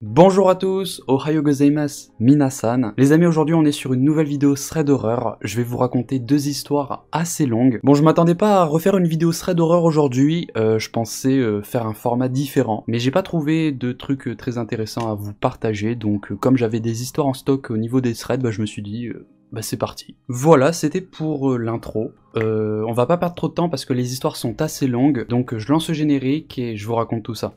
Bonjour à tous, Ohayo gozaimasu, minasan. Les amis, aujourd'hui on est sur une nouvelle vidéo thread horreur. Je vais vous raconter deux histoires assez longues. Bon, je m'attendais pas à refaire une vidéo thread horreur aujourd'hui, je pensais faire un format différent. Mais j'ai pas trouvé de trucs très intéressants à vous partager, donc comme j'avais des histoires en stock au niveau des threads, je me suis dit... c'est parti. Voilà, c'était pour l'intro. On va pas perdre trop de temps parce que les histoires sont assez longues, donc je lance le générique et je vous raconte tout ça.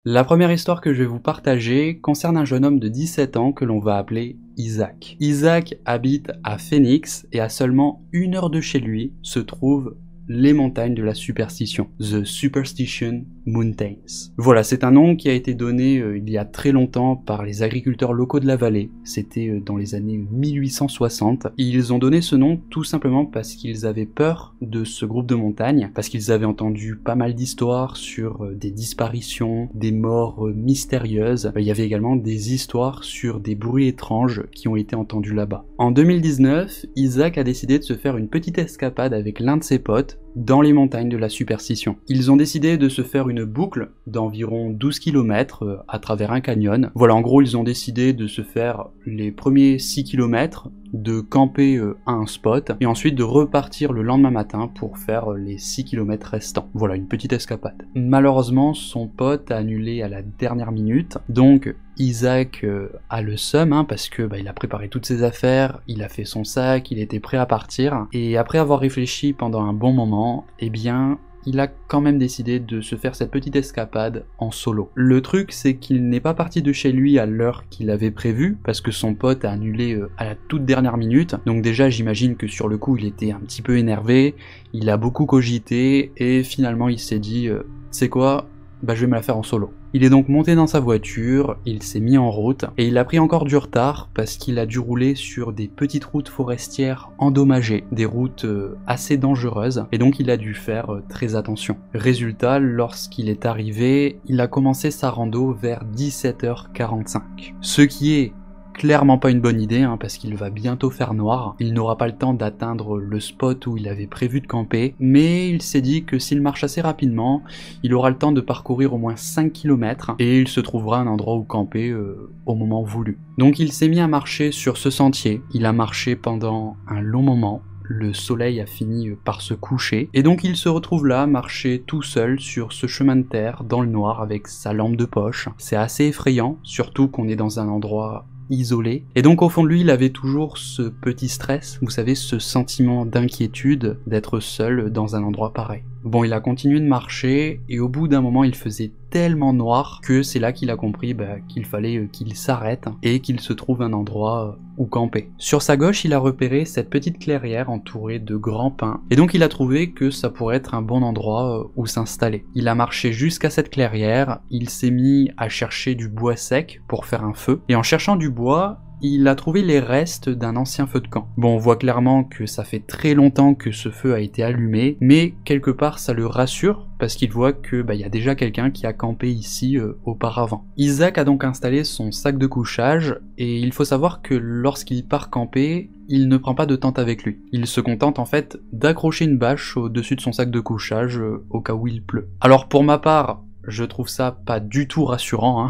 La première histoire que je vais vous partager concerne un jeune homme de 17 ans que l'on va appeler Isaac. Isaac habite à Phoenix et à seulement 1 heure de chez lui se trouvent les montagnes de la superstition, The Superstition Mountains. Voilà, c'est un nom qui a été donné il y a très longtemps par les agriculteurs locaux de la vallée, c'était dans les années 1860. Et ils ont donné ce nom tout simplement parce qu'ils avaient peur de ce groupe de montagnes, parce qu'ils avaient entendu pas mal d'histoires sur des disparitions, des morts mystérieuses. Il y avait également des histoires sur des bruits étranges qui ont été entendus là-bas. En 2019, Isaac a décidé de se faire une petite escapade avec l'un de ses potes dans les montagnes de la superstition. Ils ont décidé de se faire une boucle d'environ 12 km à travers un canyon. Voilà, en gros, ils ont décidé de se faire les premiers 6 km, de camper à un spot, et ensuite de repartir le lendemain matin pour faire les 6 km restants. Voilà, une petite escapade. Malheureusement, son pote a annulé à la dernière minute, donc Isaac a le seum, parce que il a préparé toutes ses affaires, il a fait son sac, il était prêt à partir, et après avoir réfléchi pendant un bon moment, il a quand même décidé de se faire cette petite escapade en solo. Le truc, c'est qu'il n'est pas parti de chez lui à l'heure qu'il avait prévu, parce que son pote a annulé à la toute dernière minute, donc déjà j'imagine que sur le coup il était un petit peu énervé, il a beaucoup cogité, et finalement il s'est dit c'est quoi, je vais me la faire en solo. Il est donc monté dans sa voiture, il s'est mis en route, et il a pris encore du retard parce qu'il a dû rouler sur des petites routes forestières endommagées, des routes assez dangereuses, et donc il a dû faire très attention. Résultat, lorsqu'il est arrivé, il a commencé sa rando vers 17h45. Ce qui est clairement pas une bonne idée, parce qu'il va bientôt faire noir, il n'aura pas le temps d'atteindre le spot où il avait prévu de camper, mais il s'est dit que s'il marche assez rapidement, il aura le temps de parcourir au moins 5 km, et il se trouvera un endroit où camper au moment voulu. Donc il s'est mis à marcher sur ce sentier, il a marché pendant un long moment, le soleil a fini par se coucher, et donc il se retrouve là, marcher tout seul sur ce chemin de terre, dans le noir, avec sa lampe de poche. C'est assez effrayant, surtout qu'on est dans un endroit isolé, et donc au fond de lui il avait toujours ce petit stress, vous savez, ce sentiment d'inquiétude d'être seul dans un endroit pareil. Bon, il a continué de marcher, et au bout d'un moment il faisait tellement noir que c'est là qu'il a compris qu'il fallait qu'il s'arrête et qu'il se trouve un endroit où camper. Sur sa gauche, il a repéré cette petite clairière entourée de grands pins, et donc il a trouvé que ça pourrait être un bon endroit où s'installer. Il a marché jusqu'à cette clairière, il s'est mis à chercher du bois sec pour faire un feu, et en cherchant du bois, il a trouvé les restes d'un ancien feu de camp. Bon, on voit clairement que ça fait très longtemps que ce feu a été allumé, mais quelque part ça le rassure, parce qu'il voit que y a déjà quelqu'un qui a campé ici auparavant. Isaac a donc installé son sac de couchage, et il faut savoir que lorsqu'il part camper, il ne prend pas de tente avec lui. Il se contente en fait d'accrocher une bâche au-dessus de son sac de couchage au cas où il pleut. Alors pour ma part, je trouve ça pas du tout rassurant,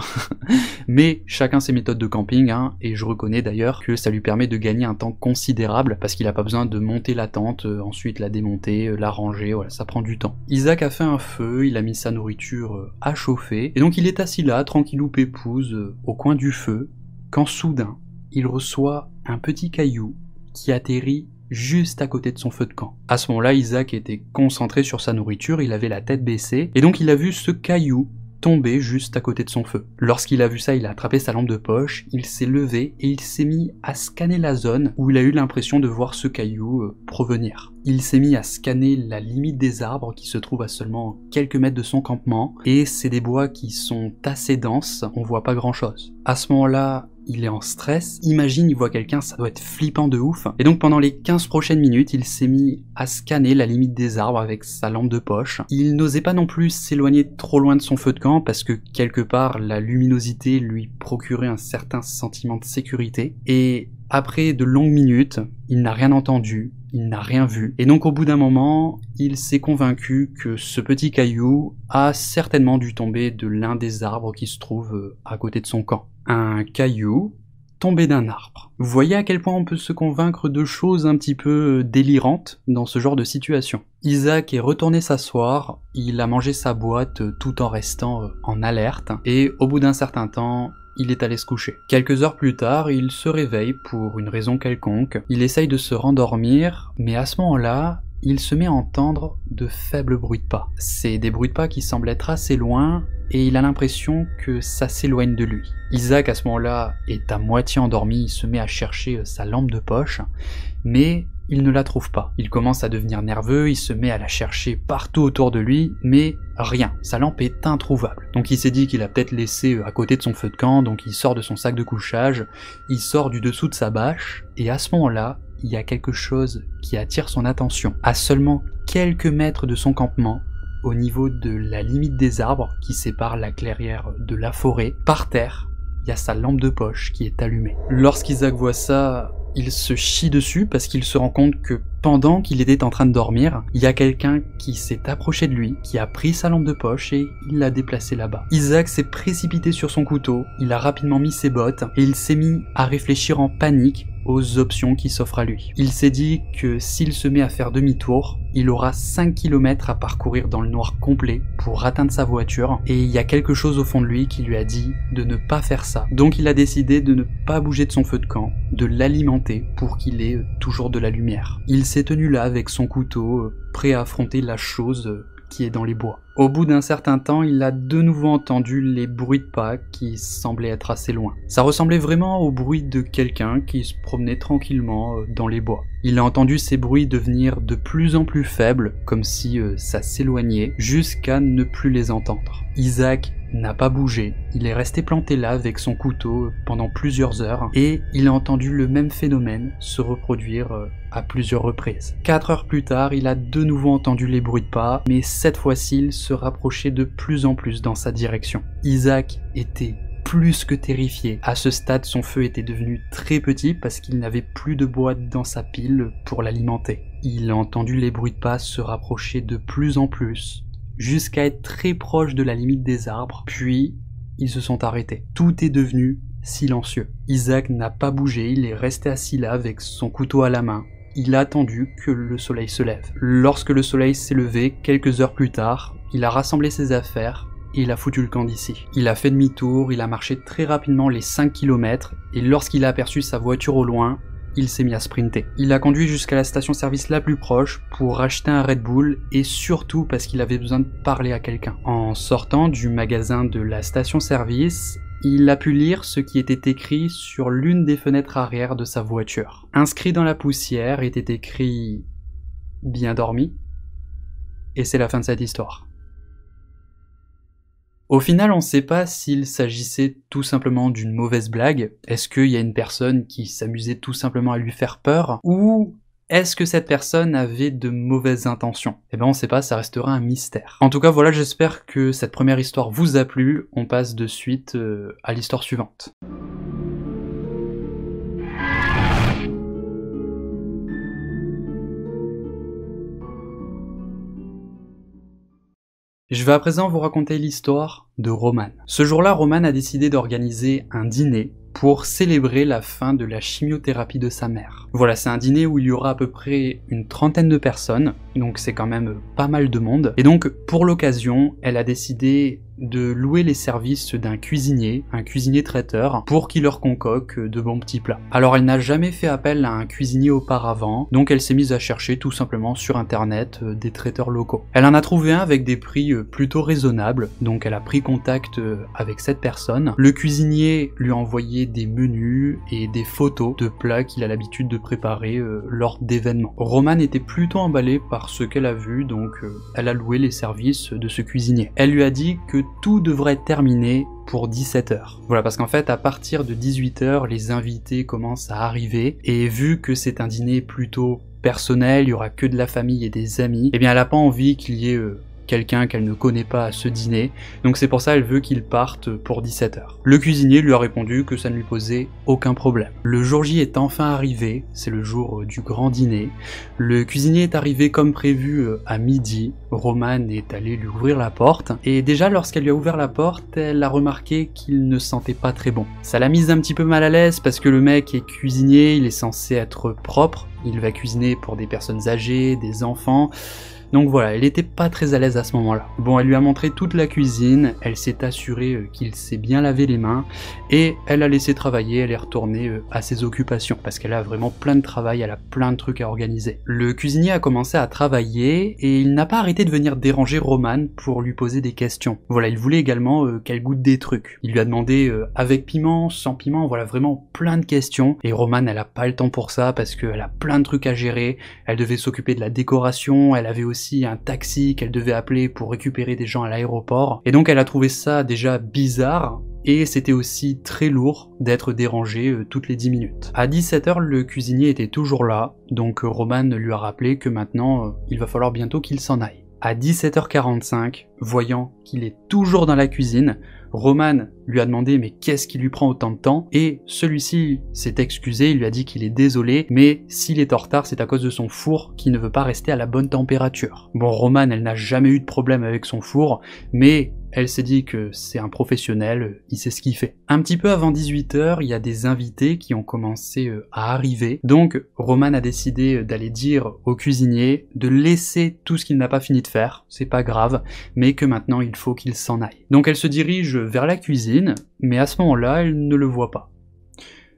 mais chacun ses méthodes de camping, et je reconnais d'ailleurs que ça lui permet de gagner un temps considérable, parce qu'il a pas besoin de monter la tente, ensuite la démonter, la ranger, voilà, ça prend du temps. Isaac a fait un feu, il a mis sa nourriture à chauffer, et donc il est assis là, tranquillou pépouze, au coin du feu, quand soudain, il reçoit un petit caillou qui atterrit juste à côté de son feu de camp. À ce moment-là, Isaac était concentré sur sa nourriture, il avait la tête baissée, et donc il a vu ce caillou tomber juste à côté de son feu. Lorsqu'il a vu ça, il a attrapé sa lampe de poche, il s'est levé et il s'est mis à scanner la zone où il a eu l'impression de voir ce caillou provenir. Il s'est mis à scanner la limite des arbres qui se trouvent à seulement quelques mètres de son campement, et c'est des bois qui sont assez denses, on voit pas grand chose. À ce moment-là, il est en stress, imagine il voit quelqu'un, ça doit être flippant de ouf. Et donc pendant les 15 prochaines minutes, il s'est mis à scanner la limite des arbres avec sa lampe de poche. Il n'osait pas non plus s'éloigner trop loin de son feu de camp parce que quelque part la luminosité lui procurait un certain sentiment de sécurité. Et après de longues minutes, il n'a rien entendu, il n'a rien vu. Et donc au bout d'un moment, il s'est convaincu que ce petit caillou a certainement dû tomber de l'un des arbres qui se trouvent à côté de son camp. Un caillou tombé d'un arbre. Vous voyez à quel point on peut se convaincre de choses un petit peu délirantes dans ce genre de situation. Isaac est retourné s'asseoir, il a mangé sa boîte tout en restant en alerte, et au bout d'un certain temps, il est allé se coucher. Quelques heures plus tard, il se réveille pour une raison quelconque, il essaye de se rendormir, mais à ce moment-là, il se met à entendre de faibles bruits de pas. C'est des bruits de pas qui semblent être assez loin, et il a l'impression que ça s'éloigne de lui. Isaac, à ce moment-là, est à moitié endormi, il se met à chercher sa lampe de poche, mais il ne la trouve pas. Il commence à devenir nerveux, il se met à la chercher partout autour de lui, mais rien, sa lampe est introuvable. Donc il s'est dit qu'il a peut-être laissé à côté de son feu de camp, donc il sort de son sac de couchage, il sort du dessous de sa bâche, et à ce moment-là, il y a quelque chose qui attire son attention. À seulement quelques mètres de son campement, au niveau de la limite des arbres qui sépare la clairière de la forêt, par terre, il y a sa lampe de poche qui est allumée. Lorsqu'Isaac voit ça, il se chie dessus parce qu'il se rend compte que pendant qu'il était en train de dormir, il y a quelqu'un qui s'est approché de lui, qui a pris sa lampe de poche et il l'a déplacée là-bas. Isaac s'est précipité sur son couteau, il a rapidement mis ses bottes et il s'est mis à réfléchir en panique aux options qui s'offrent à lui. Il s'est dit que s'il se met à faire demi-tour, il aura 5 km à parcourir dans le noir complet pour atteindre sa voiture, et il y a quelque chose au fond de lui qui lui a dit de ne pas faire ça. Donc il a décidé de ne pas bouger de son feu de camp, de l'alimenter pour qu'il ait toujours de la lumière. Il s'est tenu là avec son couteau, prêt à affronter la chose qui est dans les bois. Au bout d'un certain temps, il a de nouveau entendu les bruits de pas qui semblaient être assez loin. Ça ressemblait vraiment au bruit de quelqu'un qui se promenait tranquillement dans les bois. Il a entendu ces bruits devenir de plus en plus faibles, comme si ça s'éloignait, jusqu'à ne plus les entendre. Isaac n'a pas bougé, il est resté planté là avec son couteau pendant plusieurs heures, et il a entendu le même phénomène se reproduire à plusieurs reprises. 4 heures plus tard, il a de nouveau entendu les bruits de pas, mais cette fois-ci, il se rapprochait de plus en plus dans sa direction. Isaac était plus que terrifié. À ce stade, son feu était devenu très petit parce qu'il n'avait plus de bois dans sa pile pour l'alimenter. Il a entendu les bruits de pas se rapprocher de plus en plus, jusqu'à être très proche de la limite des arbres, puis ils se sont arrêtés. Tout est devenu silencieux. Isaac n'a pas bougé, il est resté assis là avec son couteau à la main. Il a attendu que le soleil se lève. Lorsque le soleil s'est levé, quelques heures plus tard, il a rassemblé ses affaires et il a foutu le camp d'ici. Il a fait demi-tour, il a marché très rapidement les 5 km et lorsqu'il a aperçu sa voiture au loin, il s'est mis à sprinter. Il a conduit jusqu'à la station-service la plus proche pour acheter un Red Bull et surtout parce qu'il avait besoin de parler à quelqu'un. En sortant du magasin de la station-service, il a pu lire ce qui était écrit sur l'une des fenêtres arrière de sa voiture. Inscrit dans la poussière était écrit « Bien dormi » et c'est la fin de cette histoire. Au final, on ne sait pas s'il s'agissait tout simplement d'une mauvaise blague, est-ce qu'il y a une personne qui s'amusait tout simplement à lui faire peur, ou est-ce que cette personne avait de mauvaises intentions? Eh ben on sait pas, ça restera un mystère. En tout cas voilà, j'espère que cette première histoire vous a plu, on passe de suite à l'histoire suivante. Je vais à présent vous raconter l'histoire de Roman. Ce jour-là, Roman a décidé d'organiser un dîner pour célébrer la fin de la chimiothérapie de sa mère. Voilà, c'est un dîner où il y aura à peu près une trentaine de personnes, donc c'est quand même pas mal de monde. Et donc, pour l'occasion, elle a décidé de louer les services d'un cuisinier, un cuisinier traiteur, pour qu'il leur concocte de bons petits plats. Alors elle n'a jamais fait appel à un cuisinier auparavant, donc elle s'est mise à chercher tout simplement sur internet des traiteurs locaux. Elle en a trouvé un avec des prix plutôt raisonnables, donc elle a pris contact avec cette personne. Le cuisinier lui a envoyé des menus et des photos de plats qu'il a l'habitude de préparer lors d'événements. Roman était plutôt emballée par ce qu'elle a vu, donc elle a loué les services de ce cuisinier. Elle lui a dit que tout devrait être terminé pour 17h. Voilà, parce qu'en fait, à partir de 18h, les invités commencent à arriver, et vu que c'est un dîner plutôt personnel, il y aura que de la famille et des amis, eh bien elle a pas envie qu'il y ait quelqu'un qu'elle ne connaît pas à ce dîner, donc c'est pour ça elle veut qu'il parte pour 17h. Le cuisinier lui a répondu que ça ne lui posait aucun problème. Le jour J est enfin arrivé, c'est le jour du grand dîner. Le cuisinier est arrivé comme prévu à midi. Roman est allé lui ouvrir la porte, et déjà lorsqu'elle lui a ouvert la porte, elle a remarqué qu'il ne sentait pas très bon. Ça l'a mise un petit peu mal à l'aise parce que le mec est cuisinier, il est censé être propre, il va cuisiner pour des personnes âgées, des enfants. Donc voilà, elle était pas très à l'aise à ce moment-là. Bon, elle lui a montré toute la cuisine, elle s'est assurée qu'il s'est bien lavé les mains, et elle a laissé travailler, elle est retournée à ses occupations, parce qu'elle a vraiment plein de travail, elle a plein de trucs à organiser. Le cuisinier a commencé à travailler, et il n'a pas arrêté de venir déranger Roman pour lui poser des questions. Voilà, il voulait également qu'elle goûte des trucs. Il lui a demandé avec piment, sans piment, voilà, vraiment plein de questions, et Roman, elle a pas le temps pour ça, parce qu'elle a plein de trucs à gérer, elle devait s'occuper de la décoration, elle avait aussi un taxi qu'elle devait appeler pour récupérer des gens à l'aéroport, et donc elle a trouvé ça déjà bizarre, et c'était aussi très lourd d'être dérangé toutes les 10 minutes. À 17h, le cuisinier était toujours là, donc Roman lui a rappelé que maintenant, il va falloir bientôt qu'il s'en aille. À 17h45, voyant qu'il est toujours dans la cuisine, Roman lui a demandé mais qu'est-ce qui lui prend autant de temps, et celui-ci s'est excusé, il lui a dit qu'il est désolé, mais s'il est en retard c'est à cause de son four qui ne veut pas rester à la bonne température. Bon, Roman, elle n'a jamais eu de problème avec son four, mais elle s'est dit que c'est un professionnel, il sait ce qu'il fait. Un petit peu avant 18h, il y a des invités qui ont commencé à arriver, donc Roman a décidé d'aller dire au cuisinier de laisser tout ce qu'il n'a pas fini de faire, c'est pas grave, mais que maintenant il faut qu'il s'en aille. Donc elle se dirige vers la cuisine, mais à ce moment-là, elle ne le voit pas.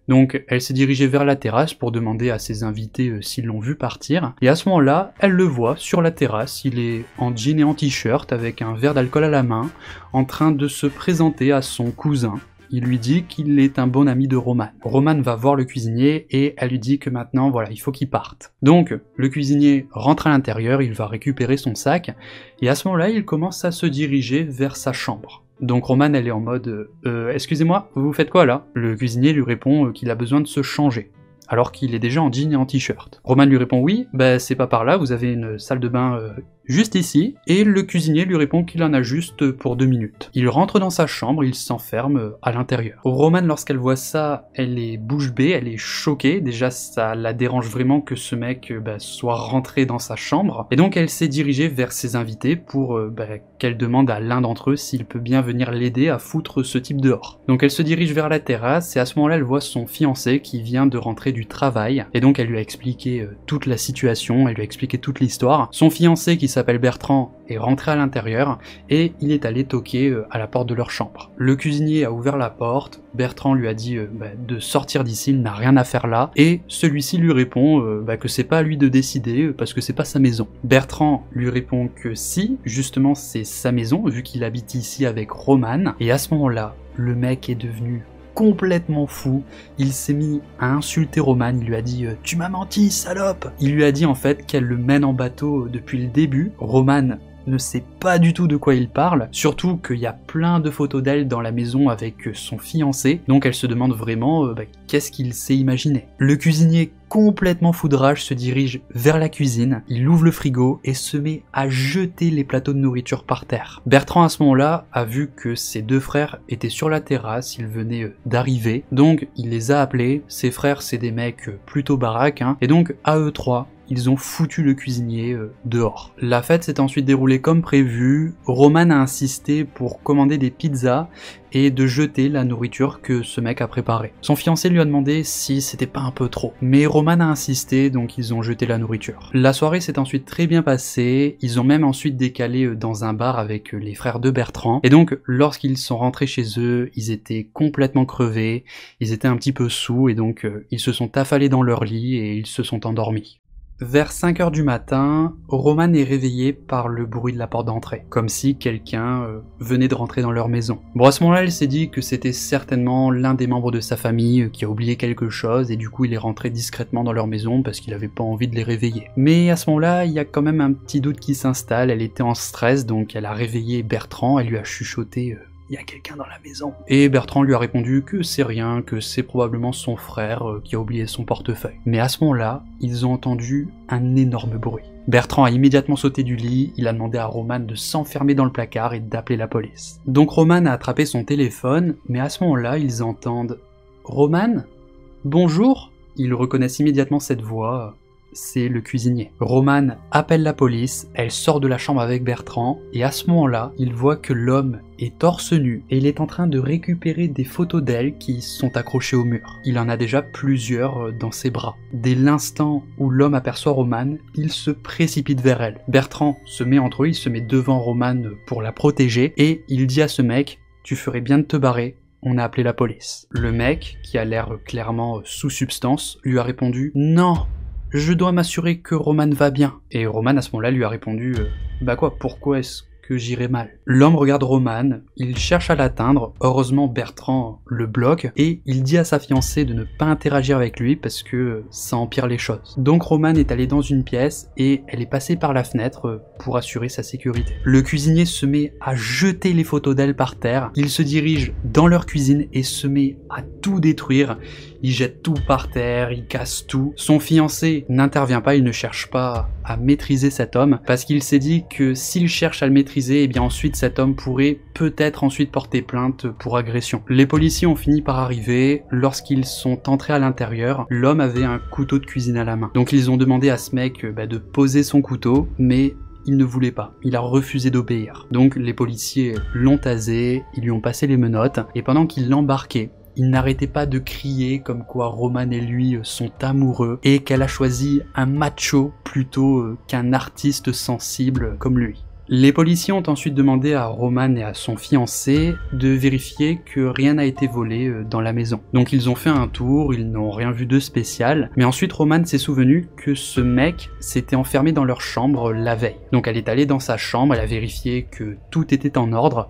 Donc elle s'est dirigée vers la terrasse pour demander à ses invités s'ils l'ont vu partir, et à ce moment-là, elle le voit sur la terrasse, il est en jean et en t-shirt avec un verre d'alcool à la main, en train de se présenter à son cousin. Il lui dit qu'il est un bon ami de Roman. Roman va voir le cuisinier et elle lui dit que maintenant, voilà, il faut qu'il parte. Donc, le cuisinier rentre à l'intérieur, il va récupérer son sac, et à ce moment-là, il commence à se diriger vers sa chambre. Donc Roman, elle est en mode excusez-moi, vous faites quoi là ?» Le cuisinier lui répond qu'il a besoin de se changer, alors qu'il est déjà en jean et en t-shirt. Roman lui répond oui, bah c'est pas par là, vous avez une salle de bain juste ici, et le cuisinier lui répond qu'il en a juste pour 2 minutes. Il rentre dans sa chambre, il s'enferme à l'intérieur. Roman, lorsqu'elle voit ça, elle est bouche bée, elle est choquée, déjà ça la dérange vraiment que ce mec soit rentré dans sa chambre, et donc elle s'est dirigée vers ses invités pour qu'elle demande à l'un d'entre eux s'il peut bien venir l'aider à foutre ce type dehors. Donc elle se dirige vers la terrasse, et à ce moment-là elle voit son fiancé qui vient de rentrer du travail, et donc elle lui a expliqué toute la situation, elle lui a expliqué toute l'histoire. Son fiancé, qui s'appelle Bertrand, est rentré à l'intérieur et il est allé toquer à la porte de leur chambre. Le cuisinier a ouvert la porte, Bertrand lui a dit de sortir d'ici, il n'a rien à faire là, et celui-ci lui répond que c'est pas à lui de décider parce que c'est pas sa maison. Bertrand lui répond que si, justement c'est sa maison vu qu'il habite ici avec Roman, et à ce moment-là, le mec est devenu complètement fou, il s'est mis à insulter Roman, il lui a dit « Tu m'as menti, salope !» Il lui a dit en fait qu'elle le mène en bateau depuis le début. Roman ne sait pas du tout de quoi il parle, surtout qu'il y a plein de photos d'elle dans la maison avec son fiancé, donc elle se demande vraiment qu'est-ce qu'il s'est imaginé. Le cuisinier, complètement fou de rage, se dirige vers la cuisine, il ouvre le frigo et se met à jeter les plateaux de nourriture par terre. Bertrand à ce moment-là a vu que ses 2 frères étaient sur la terrasse, ils venaient d'arriver, donc il les a appelés. Ses frères c'est des mecs plutôt baraques, et donc à eux 3, ils ont foutu le cuisinier dehors. La fête s'est ensuite déroulée comme prévu. Roman a insisté pour commander des pizzas et de jeter la nourriture que ce mec a préparée. Son fiancé lui a demandé si c'était pas un peu trop, mais Roman a insisté, donc ils ont jeté la nourriture. La soirée s'est ensuite très bien passée, ils ont même ensuite décalé dans un bar avec les frères de Bertrand, et donc lorsqu'ils sont rentrés chez eux, ils étaient complètement crevés, ils étaient un petit peu saouls, et donc ils se sont affalés dans leur lit et ils se sont endormis. Vers 5 heures du matin, Roman est réveillé par le bruit de la porte d'entrée, comme si quelqu'un venait de rentrer dans leur maison. Bon, à ce moment-là, il s'est dit que c'était certainement l'un des membres de sa famille qui a oublié quelque chose, et du coup il est rentré discrètement dans leur maison parce qu'il avait pas envie de les réveiller. Mais à ce moment-là, il y a quand même un petit doute qui s'installe, elle était en stress, donc elle a réveillé Bertrand, elle lui a chuchoté il y a quelqu'un dans la maison. Et Bertrand lui a répondu que c'est rien, que c'est probablement son frère qui a oublié son portefeuille. Mais à ce moment-là, ils ont entendu un énorme bruit. Bertrand a immédiatement sauté du lit, il a demandé à Roman de s'enfermer dans le placard et d'appeler la police. Donc Roman a attrapé son téléphone, mais à ce moment-là, ils entendent « Roman ? Bonjour ?» Ils reconnaissent immédiatement cette voix. C'est le cuisinier. Roman appelle la police, elle sort de la chambre avec Bertrand, et à ce moment-là, il voit que l'homme est torse nu, et il est en train de récupérer des photos d'elle qui sont accrochées au mur. Il en a déjà plusieurs dans ses bras. Dès l'instant où l'homme aperçoit Roman, il se précipite vers elle. Bertrand se met entre eux, il se met devant Roman pour la protéger, et il dit à ce mec « Tu ferais bien de te barrer ». On a appelé la police. Le mec, qui a l'air clairement sous substance, lui a répondu « Non !» Je dois m'assurer que Roman va bien. Et Roman à ce moment-là lui a répondu bah quoi, pourquoi est-ce que j'irai mal? L'homme regarde Roman, il cherche à l'atteindre, heureusement Bertrand le bloque, et il dit à sa fiancée de ne pas interagir avec lui parce que ça empire les choses. Donc Roman est allé dans une pièce et elle est passée par la fenêtre pour assurer sa sécurité. Le cuisinier se met à jeter les photos d'elle par terre, il se dirige dans leur cuisine et se met à tout détruire. Il jette tout par terre, il casse tout. Son fiancé n'intervient pas, il ne cherche pas à maîtriser cet homme, parce qu'il s'est dit que s'il cherche à le maîtriser, et bien ensuite cet homme pourrait peut-être ensuite porter plainte pour agression. Les policiers ont fini par arriver, lorsqu'ils sont entrés à l'intérieur, l'homme avait un couteau de cuisine à la main. Donc ils ont demandé à ce mec de poser son couteau, mais il ne voulait pas, il a refusé d'obéir. Donc les policiers l'ont tasé, ils lui ont passé les menottes, et pendant qu'il l'embarquait, il n'arrêtait pas de crier comme quoi Roman et lui sont amoureux et qu'elle a choisi un macho plutôt qu'un artiste sensible comme lui. Les policiers ont ensuite demandé à Roman et à son fiancé de vérifier que rien n'a été volé dans la maison. Donc ils ont fait un tour, ils n'ont rien vu de spécial, mais ensuite Roman s'est souvenu que ce mec s'était enfermé dans leur chambre la veille. Donc elle est allée dans sa chambre, elle a vérifié que tout était en ordre,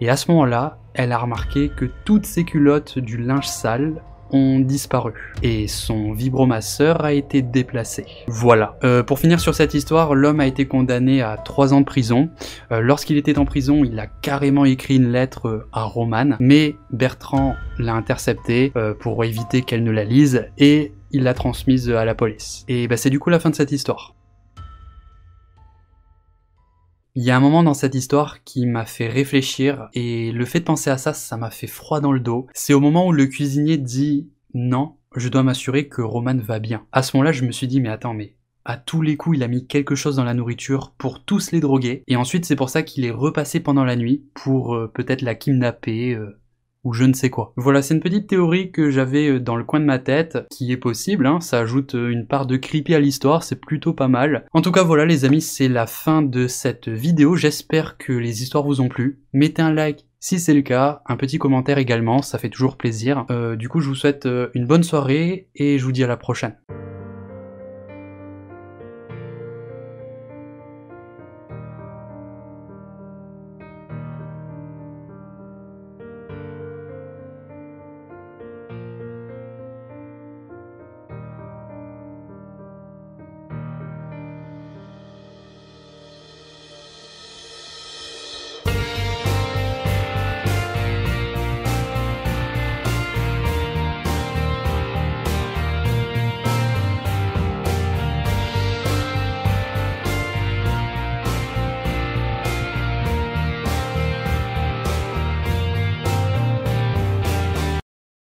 et à ce moment-là, elle a remarqué que toutes ses culottes du linge sale ont disparu et son vibromasseur a été déplacé. Voilà. Pour finir sur cette histoire, l'homme a été condamné à 3 ans de prison. Lorsqu'il était en prison, il a carrément écrit une lettre à Roman, mais Bertrand l'a interceptée pour éviter qu'elle ne la lise et il l'a transmise à la police. Et c'est du coup la fin de cette histoire. Il y a un moment dans cette histoire qui m'a fait réfléchir, et le fait de penser à ça, ça m'a fait froid dans le dos. C'est au moment où le cuisinier dit « Non, je dois m'assurer que Roman va bien ». À ce moment-là, je me suis dit « Mais attends, mais à tous les coups, il a mis quelque chose dans la nourriture pour tous les droguer. » Et ensuite, c'est pour ça qu'il est repassé pendant la nuit pour peut-être la kidnapper, ou je ne sais quoi. Voilà, c'est une petite théorie que j'avais dans le coin de ma tête, qui est possible, hein, ça ajoute une part de creepy à l'histoire, c'est plutôt pas mal. En tout cas voilà les amis, c'est la fin de cette vidéo, j'espère que les histoires vous ont plu. Mettez un like si c'est le cas, un petit commentaire également, ça fait toujours plaisir. Du coup je vous souhaite une bonne soirée, et je vous dis à la prochaine.